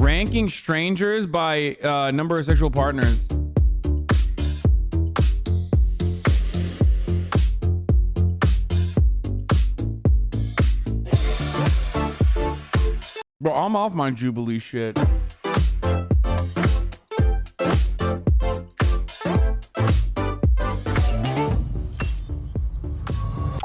Ranking strangers by number of sexual partners. Bro, I'm off my Jubilee shit.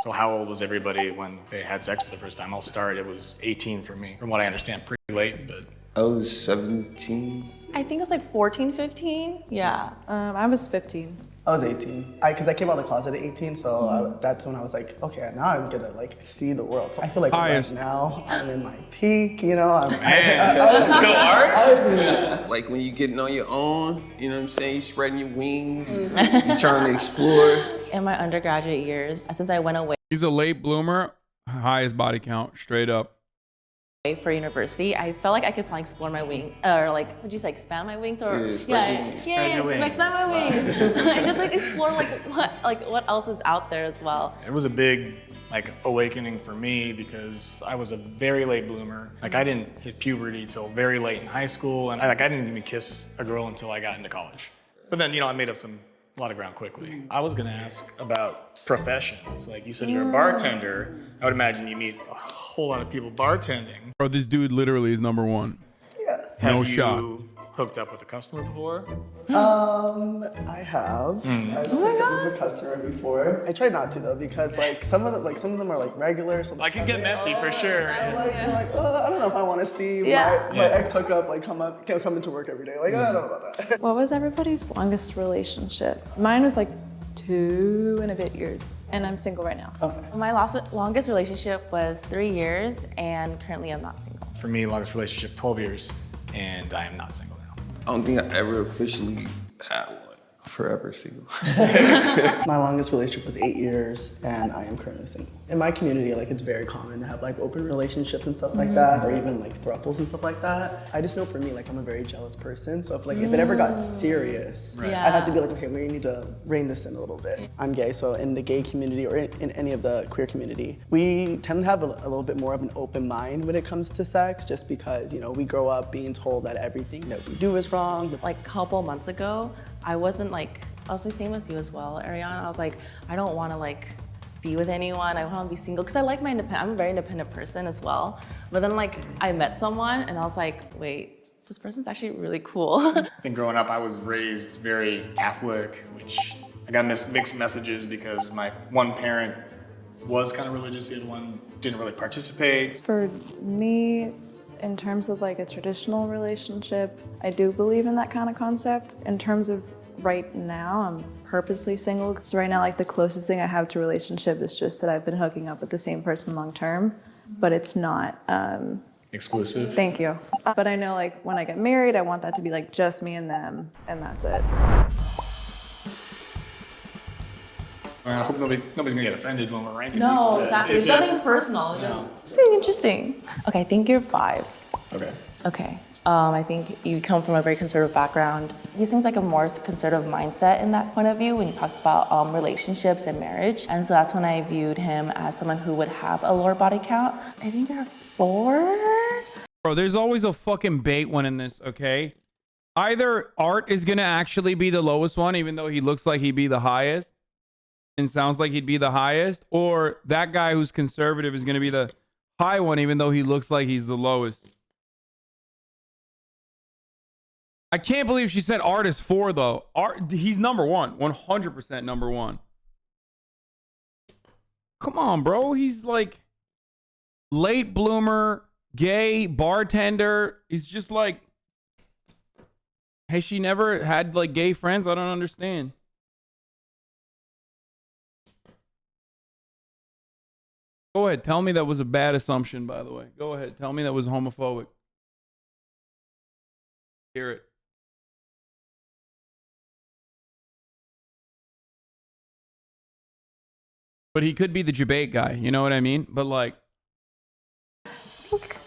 So how old was everybody when they had sex for the first time? I'll start. It was 18 for me. From what I understand, pretty late, but... I was 17. I think it was like 14, 15. Yeah. I was 15. I was 18. Because I came out of the closet at 18, so that's when I was like, okay, now I'm gonna like see the world. So I feel like right now I'm in my peak, you know. Let's go, Art. Like when you're getting on your own, you know what I'm saying? You're spreading your wings, you're trying to explore. In my undergraduate years, since I went away He's a late bloomer, highest body count, straight up. for university, I felt like I could finally explore my wing, or like, would you say expand my wings, or Spread your wings. expand my wings. And just like explore what else is out there as well. It was a big awakening for me because I was a very late bloomer. Like I didn't hit puberty till very late in high school, and I didn't even kiss a girl until I got into college. But then, I made up a lot of ground quickly. I was gonna ask about professions. Like you said, you're a bartender. I would imagine you meet a whole lot of people bartending. Bro, this dude literally is number one. Yeah. No Have shot. you hooked up with a customer before? I have. I've hooked up with a customer before. I try not to though, because some of them are like regular. So I can get messy for sure. I'm like, I don't know if I want to see my ex hook up, come into work every day. Like, I don't know about that. What was everybody's longest relationship? Mine was like 2 and a bit years, and I'm single right now. Okay. My longest relationship was 3 years, and currently I'm not single. For me, longest relationship, 12 years, and I am not single now. I don't think I ever officially had one. Forever single. My longest relationship was 8 years, and I am currently single. In my community, it's very common to have open relationships and stuff like that, or even thruples and stuff like that. I just know for me, I'm a very jealous person, so if it ever got serious, I'd have to be okay, we need to rein this in a little bit. I'm gay, so in the gay community or in any of the queer community, we tend to have a little bit more of an open mind when it comes to sex, just because we grow up being told that everything that we do is wrong. Like a couple months ago, I wasn't I was the same as you as well, Ariana. I was like, I don't want to be with anyone. I want to be single because I like my I'm a very independent person as well. But then I met someone and I was like, wait, this person's actually really cool. I think growing up, I was raised very Catholic, which I got mixed messages because my one parent was kind of religious, the other one didn't really participate. For me, in terms of a traditional relationship, I do believe in that kind of concept. In terms of right now, I'm purposely single. So right now, the closest thing I have to a relationship is just that I've been hooking up with the same person long term, but it's not Exclusive? Thank you. But I know when I get married, I want that to be just me and them, and that's it. I hope nobody's gonna get offended when we're ranking. No, people. exactly. It's nothing personal. It's being interesting. Okay, I think you're 5. Okay. Okay. I think you come from a very conservative background. He seems like a more conservative mindset in that point of view when he talks about relationships and marriage. And so that's when I viewed him as someone who would have a lower body count. I think you're 4. Bro, there's always a fucking bait one in this, okay? Either Art is gonna actually be the lowest one, even though he looks like he'd be the highest and sounds like he'd be the highest, or that guy who's conservative is gonna be the high one, even though he looks like he's the lowest. I can't believe she said Art is 4 though. Art, he's number 1, 100% number 1. Come on, bro. He's late bloomer, gay, bartender. He's just has she never had gay friends? I don't understand. Go ahead. Tell me that was a bad assumption, by the way. Go ahead. Tell me that was homophobic. Hear it. But he could be the debate guy, you know what I mean? But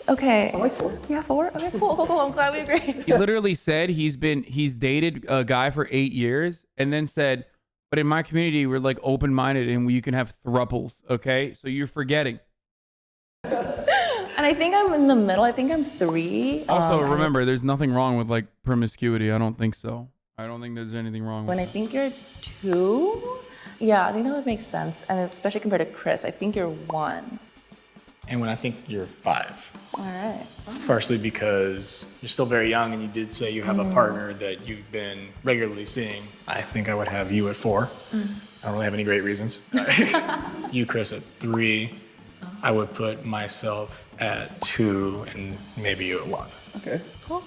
Okay. I'm 4. Yeah, 4? Okay, cool. I'm glad we agree. he literally said he's dated a guy for 8 years and then said, but in my community, we're open-minded and you can have thruples, okay? So you're forgetting. And I think I'm in the middle. I think I'm 3. Also, remember, there's nothing wrong with like promiscuity. I don't think so. I don't think there's anything wrong with When I think you're 2, yeah, I think that would make sense. And especially compared to Chris, I think you're 1. And when I think you're 5. All right. Partially because you're still very young and you did say you have a partner that you've been regularly seeing. I think I would have you at 4. I don't really have any great reasons. You, Chris, at 3. I would put myself at 2 and maybe you at 1. Okay. Cool.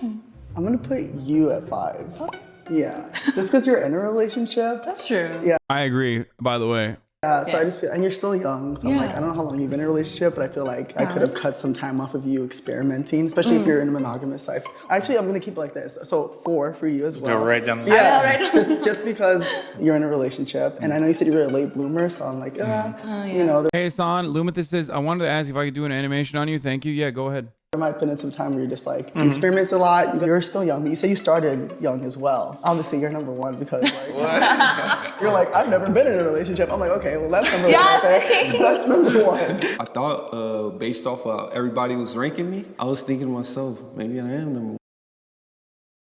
I'm gonna put you at 5. Okay. Yeah. Just because you're in a relationship. That's true. Yeah. I agree, by the way. Yeah, so I just feel, and you're still young, so I'm like, Yeah. I don't know how long you've been in a relationship, but I feel like I could have cut some time off of you experimenting, especially if you're in a monogamous life. Actually, I'm gonna keep it like this. So 4 for you as well. Go right down the Yeah, right. just because you're in a relationship, and I know you said you were a late bloomer, so I'm like, you know, Hey, Hassan, Lumithis says, I wanted to ask if I could do an animation on you. Thank you. Yeah, go ahead. there might have been some time where you're just like, you experiment a lot, you're still young, but you say you started young as well. So obviously, you're number 1 because like, you're like, I've never been in a relationship. I'm like, okay, well, that's number 1, okay? That's number 1. I thought, based off of everybody was ranking me, I was thinking to myself, maybe I am number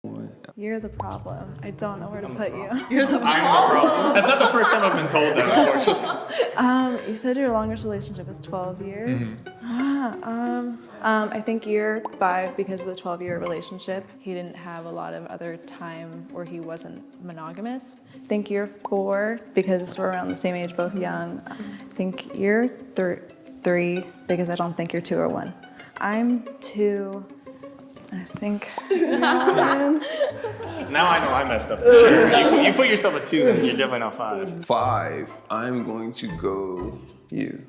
1. You're the problem. I don't know where to put you. I'm the problem. That's not the first time I've been told that, unfortunately. You said your longest relationship is 12 years. I think you're 5 because of the 12-year relationship. He didn't have a lot of other time where he wasn't monogamous. I think you're 4 because we're around the same age, both young. I think you're 3 because I don't think you're 2 or 1. I'm 2. I think. Now I know I messed up. For sure. You put yourself at 2, then you're definitely not 5. 5, I'm going to go you.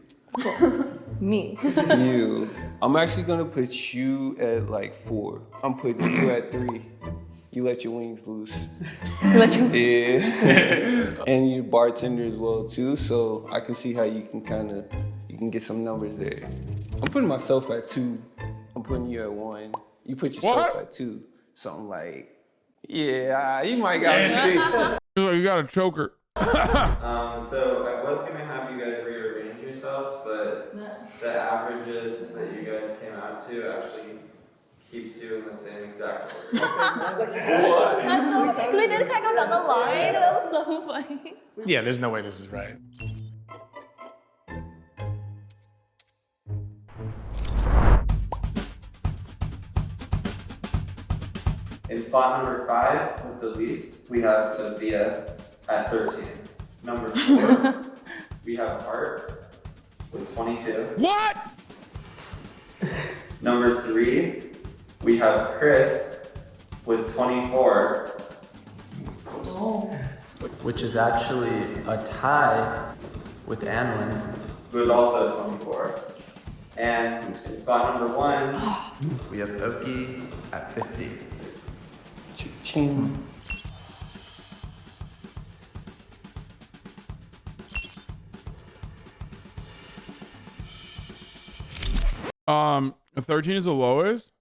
Me. You. I'm actually gonna put you at like 4. I'm putting you at 3. You let your wings loose. Yeah. And you bartender as well too, so I can see how you can get some numbers there. I'm putting myself at 2. I'm putting you at 1. You put yourself at 2. So I'm like, yeah, you might got me big. You got a choker. So I was gonna have you guys rearrange yourselves, but the averages that you guys came out to actually keeps you in the same exact order. That's so funny. We did kind of go down the line. That was so funny. Yeah, there's no way this is right. In spot number 5 with the least, we have Sophia at 13. Number 4, we have Art with 22. What? Number 3, we have Chris with 24. Which is actually a tie with Anlin, who is also 24. And in spot number 1, we have Oki at 50. Ching. If 13 is the lowest.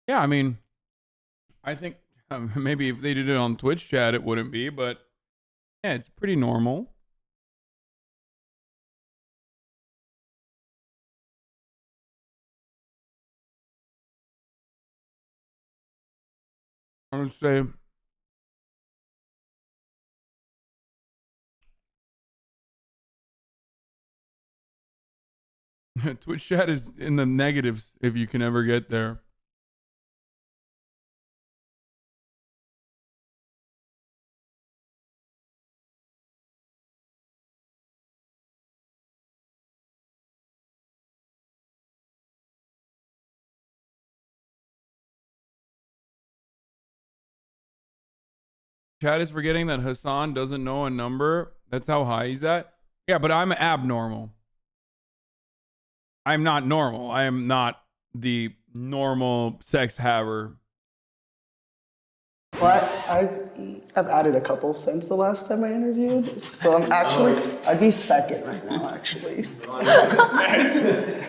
Yeah, I mean, I think maybe if they did it on Twitch chat, it wouldn't be, but yeah, it's pretty normal. I would say Twitch chat is in the negatives if you can ever get there. Chat is forgetting that Hasan doesn't know a number. That's how high he's at. Yeah, but I'm abnormal. I'm not normal. I am not the normal sex haver. But I've added a couple since the last time I interviewed, so I'm actually, I'd be second right now, actually. I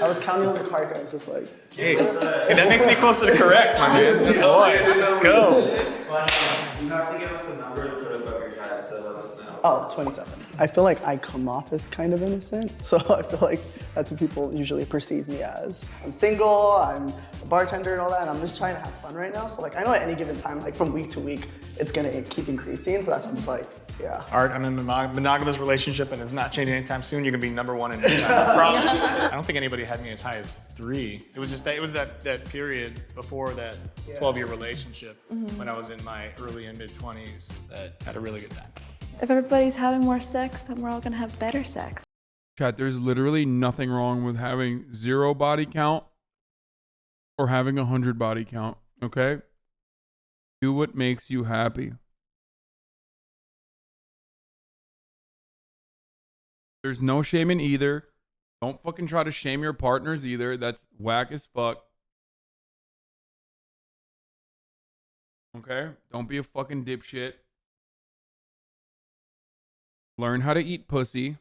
was counting on the card, I was just like, Hey, that makes me closer to correct, my man. Boy, let's go. But you have to give us a number to put above your head. Alright, so let us know. Oh, 27. I feel like I come off as kind of innocent, so I feel like that's what people usually perceive me as. I'm single, I'm a bartender and all that, and I'm just trying to have fun right now. So like, I know at any given time, like from week to week, it's gonna keep increasing. So that's why I'm just like, yeah. Art, I'm in a monogamous relationship and it's not changing anytime soon. You're gonna be number one in no time. I promise. I don't think anybody had me as high as 3. It was just that, it was that period before that 12-year relationship when I was in my early and mid 20s that had a really good time. If everybody's having more sex, then we're all gonna have better sex. Chat, there's literally nothing wrong with having 0 body count or having 100 body count, okay? Do what makes you happy. There's no shame in either. Don't fucking try to shame your partners either. That's whack as fuck. Okay? Don't be a fucking dipshit. Learn how to eat pussy.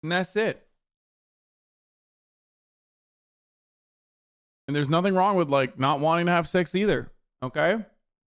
And that's it. And there's nothing wrong with like not wanting to have sex either. Okay?